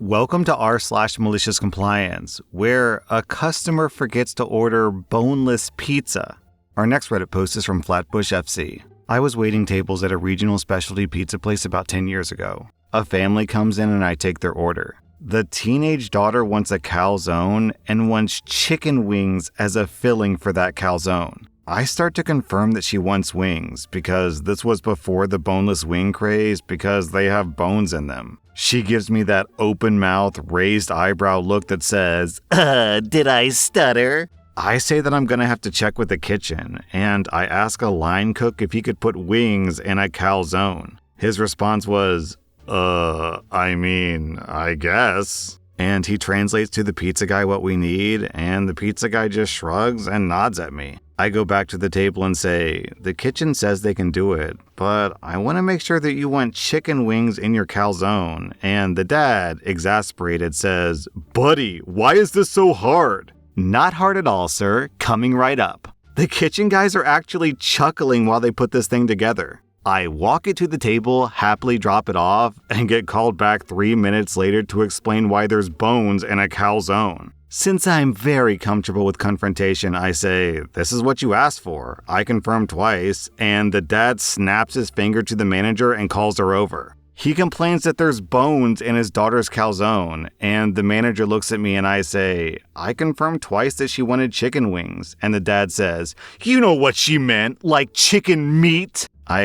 Welcome to r/Maliciouscompliance, where a customer forgets to order boneless pizza. Our next Reddit post is from Flatbush FC. I was waiting tables at a regional specialty pizza place about 10 years ago. A family comes in and I take their order. The teenage daughter wants a calzone and wants chicken wings as a filling for that calzone. I start to confirm that she wants wings because this was before the boneless wing craze because they have bones in them. She gives me that open mouth, raised eyebrow look that says, did I stutter? I say that I'm gonna have to check with the kitchen, and I ask a line cook if he could put wings in a calzone. His response was, I guess. And he translates to the pizza guy what we need, and the pizza guy just shrugs and nods at me. I go back to the table and say, the kitchen says they can do it, but I want to make sure that you want chicken wings in your calzone. And the dad, exasperated, says, buddy, why is this so hard? Not hard at all, sir. Coming right up. The kitchen guys are actually chuckling while they put this thing together. I walk it to the table, happily drop it off, and get called back 3 minutes later to explain why there's bones in a calzone. Since I'm very comfortable with confrontation, I say, this is what you asked for. I confirm twice, and the dad snaps his finger to the manager and calls her over. He complains that there's bones in his daughter's calzone, and the manager looks at me and I say, I confirmed twice that she wanted chicken wings, and the dad says, you know what she meant, like chicken meat. I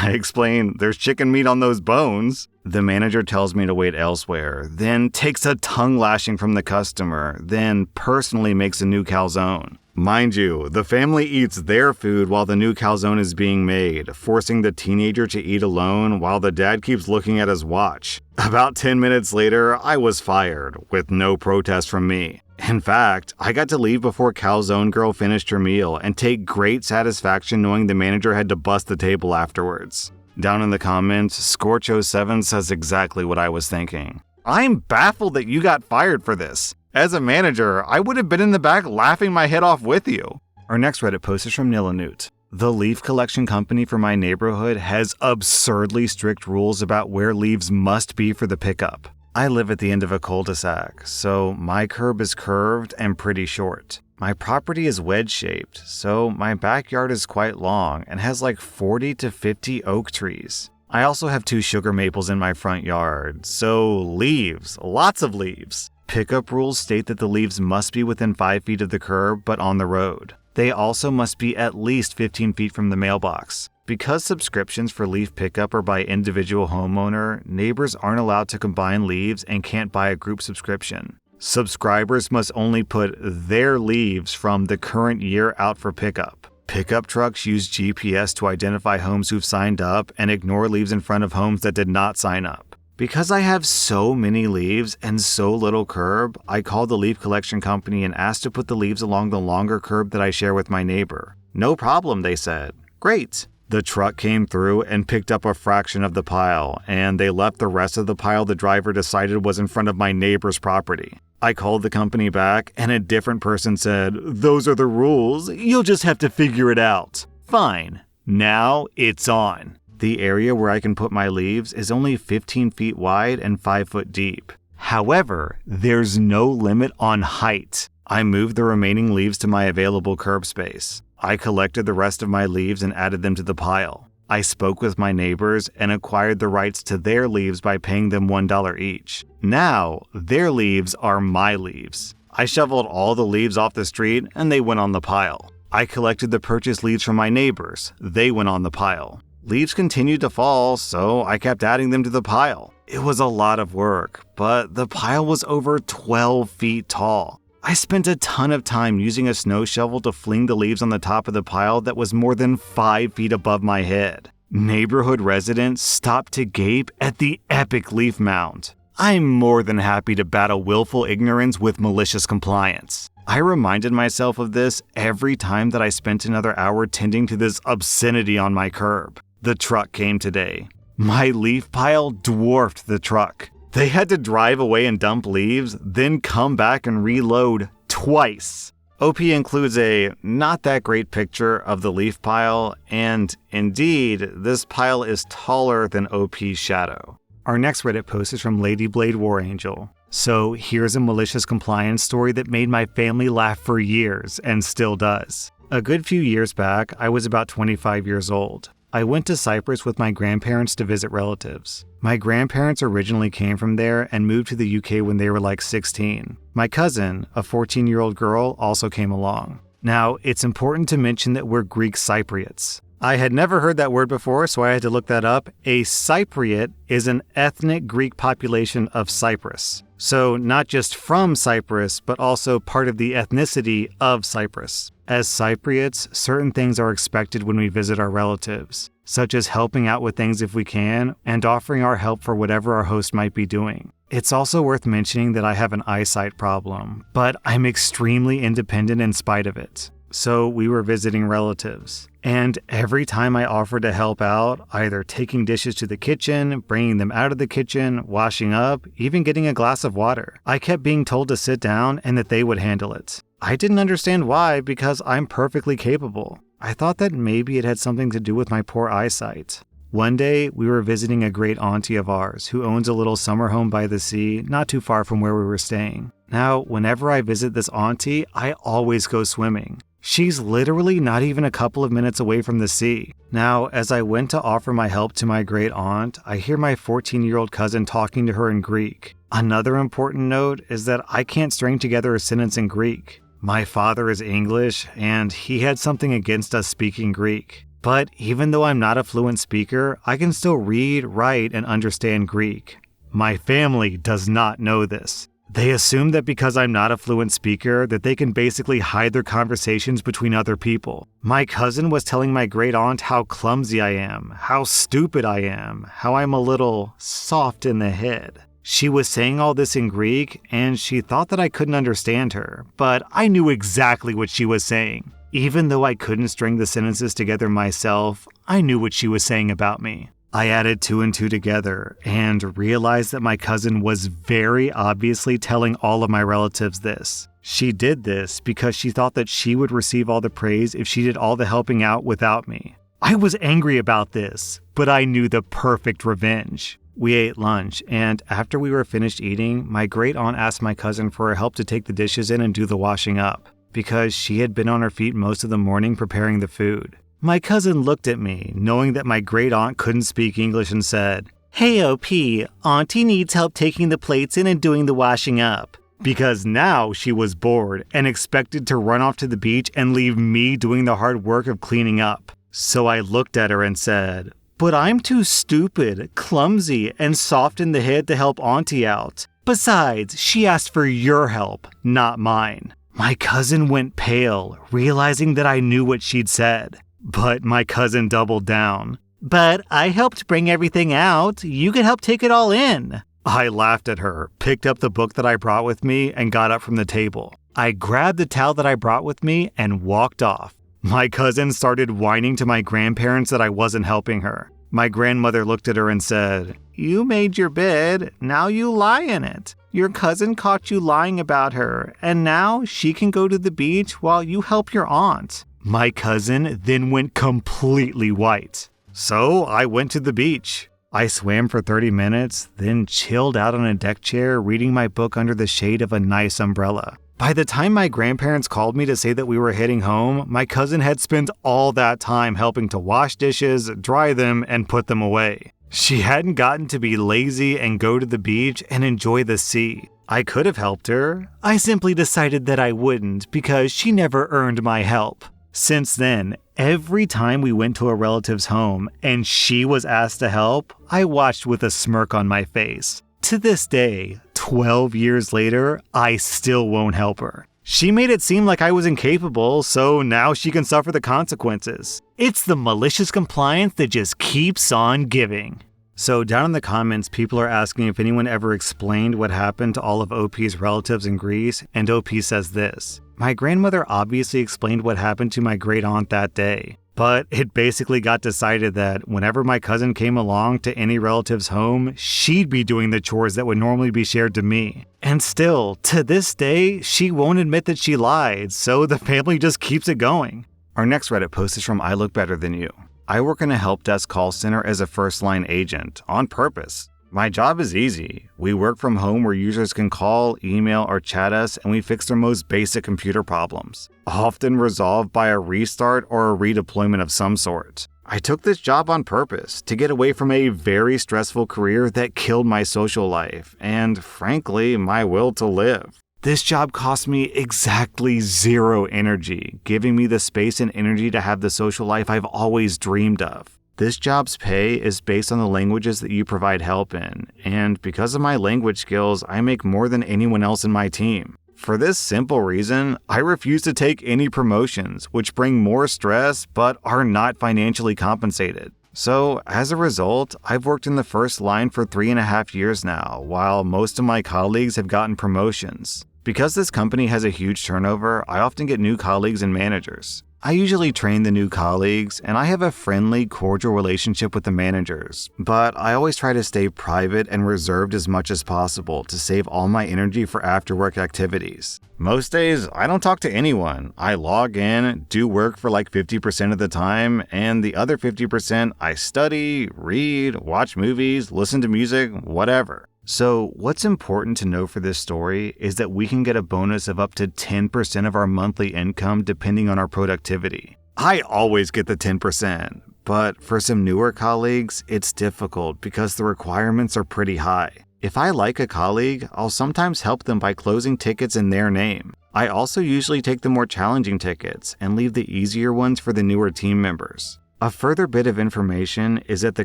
explain, there's chicken meat on those bones. The manager tells me to wait elsewhere, then takes a tongue lashing from the customer, then personally makes a new calzone. Mind you, the family eats their food while the new calzone is being made, forcing the teenager to eat alone while the dad keeps looking at his watch. About 10 minutes later, I was fired, with no protest from me. In fact, I got to leave before Calzone Girl finished her meal and take great satisfaction knowing the manager had to bust the table afterwards. Down in the comments, Scorcho7 says exactly what I was thinking. I'm baffled that you got fired for this. As a manager, I would have been in the back laughing my head off with you. Our next Reddit post is from Nilanut. The leaf collection company for my neighborhood has absurdly strict rules about where leaves must be for the pickup. I live at the end of a cul-de-sac, so my curb is curved and pretty short. My property is wedge-shaped, so my backyard is quite long and has like 40 to 50 oak trees. I also have 2 sugar maples in my front yard, so leaves, lots of leaves. Pickup rules state that the leaves must be within 5 feet of the curb but on the road. They also must be at least 15 feet from the mailbox. Because subscriptions for leaf pickup are by individual homeowner, neighbors aren't allowed to combine leaves and can't buy a group subscription. Subscribers must only put their leaves from the current year out for pickup. Pickup trucks use GPS to identify homes who've signed up and ignore leaves in front of homes that did not sign up. Because I have so many leaves and so little curb, I called the leaf collection company and asked to put the leaves along the longer curb that I share with my neighbor. No problem, they said. Great. The truck came through and picked up a fraction of the pile, and they left the rest of the pile the driver decided was in front of my neighbor's property. I called the company back, and a different person said, those are the rules, you'll just have to figure it out. Fine. Now it's on. The area where I can put my leaves is only 15 feet wide and 5 foot deep. However, there's no limit on height. I moved the remaining leaves to my available curb space. I collected the rest of my leaves and added them to the pile. I spoke with my neighbors and acquired the rights to their leaves by paying them $1 each. Now, their leaves are my leaves. I shoveled all the leaves off the street and they went on the pile. I collected the purchased leaves from my neighbors. They went on the pile. Leaves continued to fall, so I kept adding them to the pile. It was a lot of work, but the pile was over 12 feet tall. I spent a ton of time using a snow shovel to fling the leaves on the top of the pile that was more than 5 feet above my head. Neighborhood residents stopped to gape at the epic leaf mound. I'm more than happy to battle willful ignorance with malicious compliance. I reminded myself of this every time that I spent another hour tending to this obscenity on my curb. The truck came today. My leaf pile dwarfed the truck. They had to drive away and dump leaves, then come back and reload twice. OP includes a not that great picture of the leaf pile, and indeed, this pile is taller than OP's shadow. Our next Reddit post is from Lady Blade War Angel. So here's a malicious compliance story that made my family laugh for years and still does. A good few years back, I was about 25 years old. I went to Cyprus with my grandparents to visit relatives. My grandparents originally came from there and moved to the UK when they were like 16. My cousin, a 14-year-old girl, also came along. Now, it's important to mention that we're Greek Cypriots. I had never heard that word before, so I had to look that up. A Cypriot is an ethnic Greek population of Cyprus. So not just from Cyprus, but also part of the ethnicity of Cyprus. As Cypriots, certain things are expected when we visit our relatives, such as helping out with things if we can, and offering our help for whatever our host might be doing. It's also worth mentioning that I have an eyesight problem, but I'm extremely independent in spite of it. So we were visiting relatives, and every time I offered to help out, either taking dishes to the kitchen, bringing them out of the kitchen, washing up, even getting a glass of water, I kept being told to sit down and that they would handle it. I didn't understand why, because I'm perfectly capable. I thought that maybe it had something to do with my poor eyesight. One day, we were visiting a great auntie of ours who owns a little summer home by the sea not too far from where we were staying. Now, whenever I visit this auntie, I always go swimming. She's literally not even a couple of minutes away from the sea. Now, as I went to offer my help to my great aunt, I hear my 14-year-old cousin talking to her in Greek. Another important note is that I can't string together a sentence in Greek. My father is English, and he had something against us speaking Greek. But even though I'm not a fluent speaker, I can still read, write, and understand Greek. My family does not know this. They assume that because I'm not a fluent speaker, that they can basically hide their conversations between other people. My cousin was telling my great aunt how clumsy I am, how stupid I am, how I'm a little soft in the head. She was saying all this in Greek, and she thought that I couldn't understand her, but I knew exactly what she was saying. Even though I couldn't string the sentences together myself, I knew what she was saying about me. I added 2 and 2 together and realized that my cousin was very obviously telling all of my relatives this. She did this because she thought that she would receive all the praise if she did all the helping out without me. I was angry about this, but I knew the perfect revenge. We ate lunch, and after we were finished eating, my great aunt asked my cousin for her help to take the dishes in and do the washing up, because she had been on her feet most of the morning preparing the food. My cousin looked at me, knowing that my great aunt couldn't speak English, and said, "Hey OP, Auntie needs help taking the plates in and doing the washing up." Because now she was bored and expected to run off to the beach and leave me doing the hard work of cleaning up. So I looked at her and said, "But I'm too stupid, clumsy, and soft in the head to help Auntie out. Besides, she asked for your help, not mine." My cousin went pale, realizing that I knew what she'd said. But my cousin doubled down. "But I helped bring everything out. You could help take it all in." I laughed at her, picked up the book that I brought with me, and got up from the table. I grabbed the towel that I brought with me and walked off. My cousin started whining to my grandparents that I wasn't helping her. My grandmother looked at her and said, "You made your bed, now you lie in it. Your cousin caught you lying about her, and now she can go to the beach while you help your aunt." My cousin then went completely white. So I went to the beach. I swam for 30 minutes, then chilled out on a deck chair reading my book under the shade of a nice umbrella. By the time my grandparents called me to say that we were heading home, my cousin had spent all that time helping to wash dishes, dry them, and put them away. She hadn't gotten to be lazy and go to the beach and enjoy the sea. I could have helped her. I simply decided that I wouldn't because she never earned my help. Since then, every time we went to a relative's home and she was asked to help, I watched with a smirk on my face. To this day, 12 years later, I still won't help her. She made it seem like I was incapable, so now she can suffer the consequences. It's the malicious compliance that just keeps on giving. So down in the comments, people are asking if anyone ever explained what happened to all of OP's relatives in Greece, and OP says this: "My grandmother obviously explained what happened to my great aunt that day, but it basically got decided that whenever my cousin came along to any relative's home, she'd be doing the chores that would normally be shared to me. And still, to this day, she won't admit that she lied, so the family just keeps it going." Our next Reddit post is from I Look Better Than You. "I work in a help desk call center as a first-line agent, on purpose. My job is easy. We work from home where users can call, email, or chat us, and we fix their most basic computer problems, often resolved by a restart or a redeployment of some sort. I took this job on purpose to get away from a very stressful career that killed my social life and, frankly, my will to live. This job cost me exactly 0 energy, giving me the space and energy to have the social life I've always dreamed of. This job's pay is based on the languages that you provide help in, and because of my language skills, I make more than anyone else in my team. For this simple reason, I refuse to take any promotions, which bring more stress but are not financially compensated. So, as a result, I've worked in the first line for 3.5 years now, while most of my colleagues have gotten promotions. Because this company has a huge turnover, I often get new colleagues and managers. I usually train the new colleagues, and I have a friendly, cordial relationship with the managers, but I always try to stay private and reserved as much as possible to save all my energy for after-work activities. Most days, I don't talk to anyone. I log in, do work for like 50% of the time, and the other 50% I study, read, watch movies, listen to music, whatever. So what's important to know for this story is that we can get a bonus of up to 10% of our monthly income depending on our productivity. I always get the 10%, but for some newer colleagues, it's difficult because the requirements are pretty high. If I like a colleague, I'll sometimes help them by closing tickets in their name. I also usually take the more challenging tickets and leave the easier ones for the newer team members. A further bit of information is that the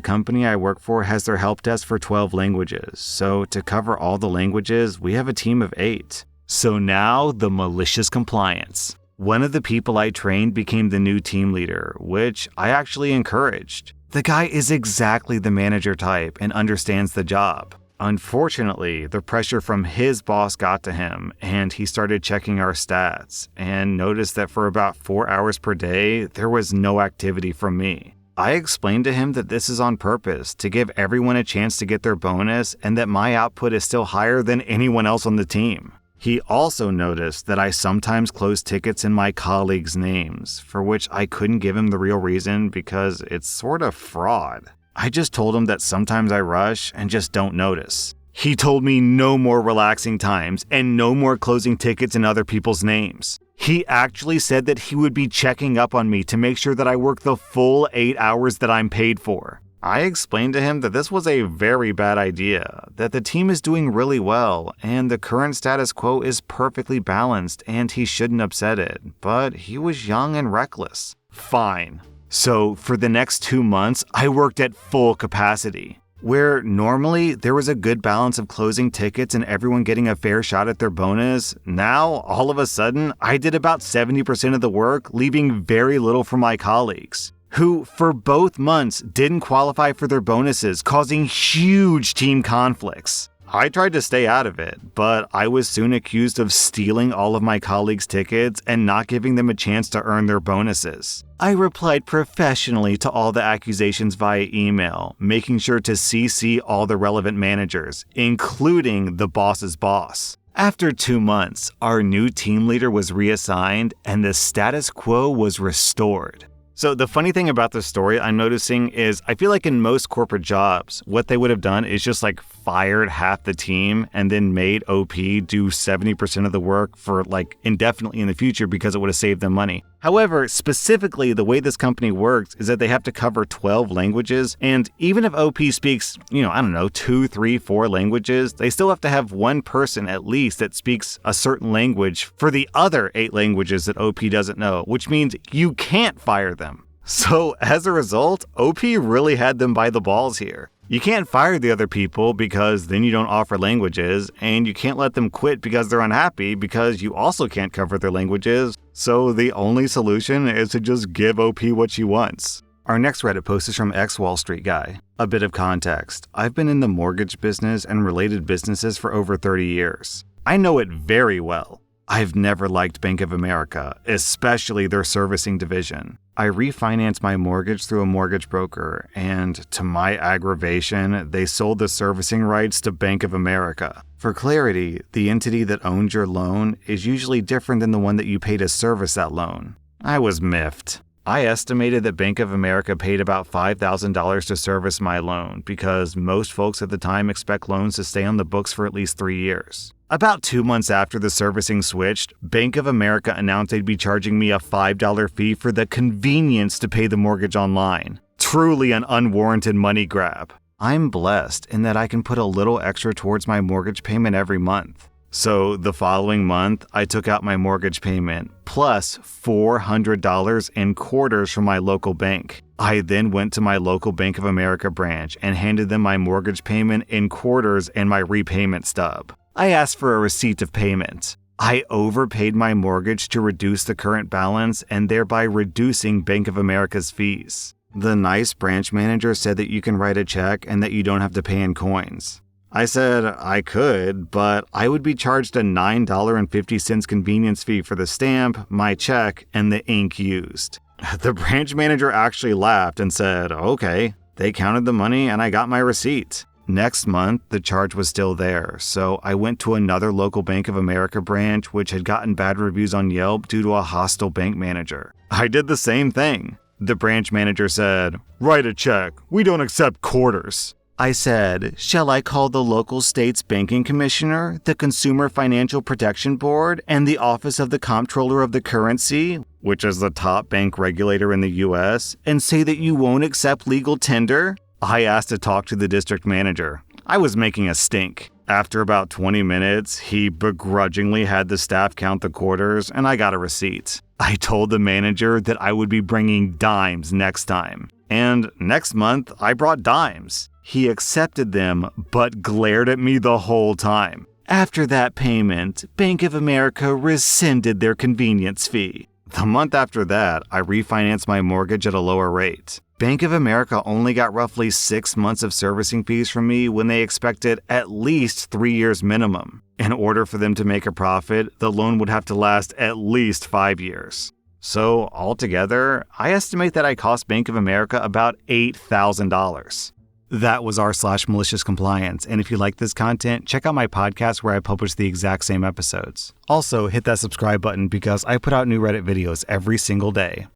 company I work for has their help desk for 12 languages, so to cover all the languages, we have a team of 8. So now, the malicious compliance. One of the people I trained became the new team leader, which I actually encouraged. The guy is exactly the manager type and understands the job. Unfortunately, the pressure from his boss got to him, and he started checking our stats, and noticed that for about 4 hours per day, there was no activity from me. I explained to him that this is on purpose, to give everyone a chance to get their bonus, and that my output is still higher than anyone else on the team. He also noticed that I sometimes close tickets in my colleagues' names, for which I couldn't give him the real reason because it's sort of fraud. I just told him that sometimes I rush and just don't notice. He told me no more relaxing times and no more closing tickets in other people's names. He actually said that he would be checking up on me to make sure that I work the full 8 hours that I'm paid for. I explained to him that this was a very bad idea, that the team is doing really well, and the current status quo is perfectly balanced and he shouldn't upset it, but he was young and reckless. Fine. So for the next 2 months, I worked at full capacity. Where normally there was a good balance of closing tickets and everyone getting a fair shot at their bonus, now all of a sudden I did about 70% of the work, leaving very little for my colleagues, who for both months didn't qualify for their bonuses, causing huge team conflicts. I tried to stay out of it, but I was soon accused of stealing all of my colleagues' tickets and not giving them a chance to earn their bonuses. I replied professionally to all the accusations via email, making sure to CC all the relevant managers, including the boss's boss. After 2 months, our new team leader was reassigned and the status quo was restored. So the funny thing about this story I'm noticing is I feel like in most corporate jobs, what they would have done is just like fired half the team and then made OP do 70% of the work for like indefinitely in the future because it would have saved them money. However, specifically the way this company works is that they have to cover 12 languages, and even if OP speaks, 2, 3, 4 languages, they still have to have one person at least that speaks a certain language for the other 8 languages that OP doesn't know, which means you can't fire them. So as a result, OP really had them by the balls here. You can't fire the other people because then you don't offer languages, and you can't let them quit because they're unhappy because you also can't cover their languages. So the only solution is to just give OP what she wants. Our next Reddit post is from Wall Street Guy. A bit of context. I've been in the mortgage business and related businesses for over 30 years. I know it very well. I've never liked Bank of America, especially their servicing division. I refinanced my mortgage through a mortgage broker, and to my aggravation, they sold the servicing rights to Bank of America. For clarity, the entity that owns your loan is usually different than the one that you pay to service that loan. I was miffed. I estimated that Bank of America paid about $5,000 to service my loan because most folks at the time expect loans to stay on the books for at least 3 years. About 2 months after the servicing switched, Bank of America announced they'd be charging me a $5 fee for the convenience to pay the mortgage online. Truly an unwarranted money grab. I'm blessed in that I can put a little extra towards my mortgage payment every month. So the following month, I took out my mortgage payment plus $400 in quarters from my local bank. I then went to my local Bank of America branch and handed them my mortgage payment in quarters and my repayment stub. I asked for a receipt of payment. I overpaid my mortgage to reduce the current balance and thereby reducing Bank of America's fees. The nice branch manager said that you can write a check and that you don't have to pay in coins. I said I could, but I would be charged a $9.50 convenience fee for the stamp, my check, and the ink used. The branch manager actually laughed and said, okay. They counted the money and I got my receipt. Next month, the charge was still there, so I went to another local Bank of America branch which had gotten bad reviews on Yelp due to a hostile bank manager. I did the same thing. The branch manager said, write a check. We don't accept quarters. I said, shall I call the local state's banking commissioner, the Consumer Financial Protection Board, and the Office of the Comptroller of the Currency, which is the top bank regulator in the US, and say that you won't accept legal tender? I asked to talk to the district manager. I was making a stink. After about 20 minutes, he begrudgingly had the staff count the quarters, and I got a receipt. I told the manager that I would be bringing dimes next time. And next month, I brought dimes. He accepted them, but glared at me the whole time. After that payment, Bank of America rescinded their convenience fee. The month after that, I refinanced my mortgage at a lower rate. Bank of America only got roughly 6 months of servicing fees from me when they expected at least 3 years minimum. In order for them to make a profit, the loan would have to last at least 5 years. So altogether, I estimate that I cost Bank of America about $8,000. That was rSlash and if you like this content, check out my podcast where I publish the exact same episodes. Also, hit that subscribe button because I put out new Reddit videos every single day.